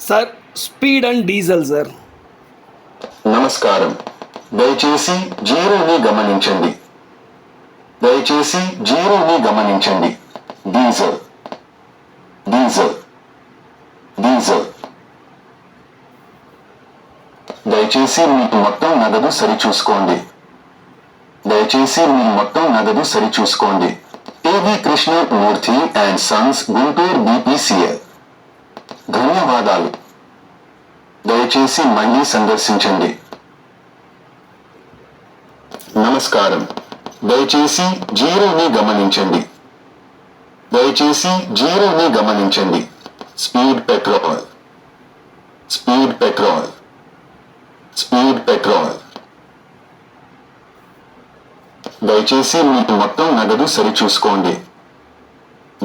Sir speed and diesel sir. నమస్కారం. దయచేసి జీరోని గమనించండి. దయచేసి జీరోని గమనించండి. Diesel diesel diesel. దయచేసి మీ మొత్తం నగదు సరిచూసుకోండి. దయచేసి మీ మొత్తం నగదు సరిచూసుకోండి. ఏవి Krishnamurthy and Sons, Guntur BPCL. ధన్యవాదాలు. దయచేసి మళ్ళీ సందర్శించండి. నమస్కారం. దయచేసి జీరోని గమనించండి. దయచేసి జీరోని గమనించండి. Speed petrol speed petrol speed petrol. దయచేసి మీ మొత్తం నగదు సరిచూసుకోండి.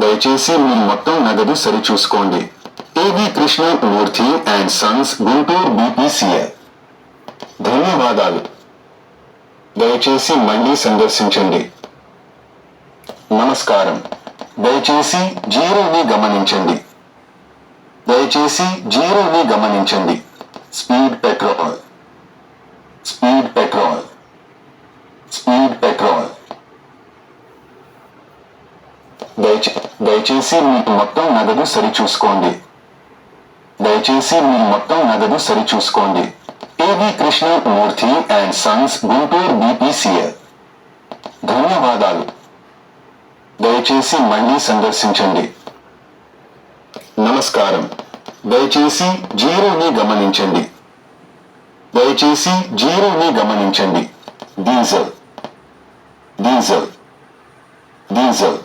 దయచేసి మీ మొత్తం నగదు సరిచూసుకోండి. ఏవి Krishnamurthy and Sons, Guntur BPCL. ధన్యవాదాలు. దయచేసి మళ్ళీ సందర్శించండి. నమస్కారం. దయచేసి జీరోని గమనించండి. దయచేసి జీరోని గమనించండి. Speed petrol speed petrol speed petrol. దయచేసి మీ మొత్తం నగదు సరిచూసుకోండి. దయచేసి మీ మొత్తం నగదు సరిచూసుకోండి. ఏవి Krishnamurthy and Sons, Guntur BPCL. ధన్యవాదాలు. దయచేసి మళ్ళీ సందర్శించండి. నమస్కారం. దయచేసి జీరోని గమనించండి. దయచేసి జీరోని గమనించండి. Diesel diesel diesel.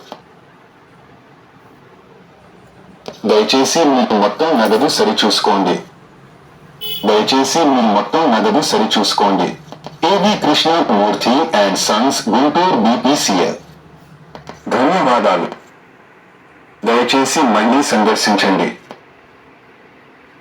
దయచేసి మీ మొత్తం నగదు సరిచూసుకోండి. దయచేసి మీ మొత్తం నగదు సరిచూసుకోండి. ఏవి Krishnamurthy and Sons, Guntur BPCL. ధన్యవాదాలు. దయచేసి మళ్ళీ సందర్శించండి.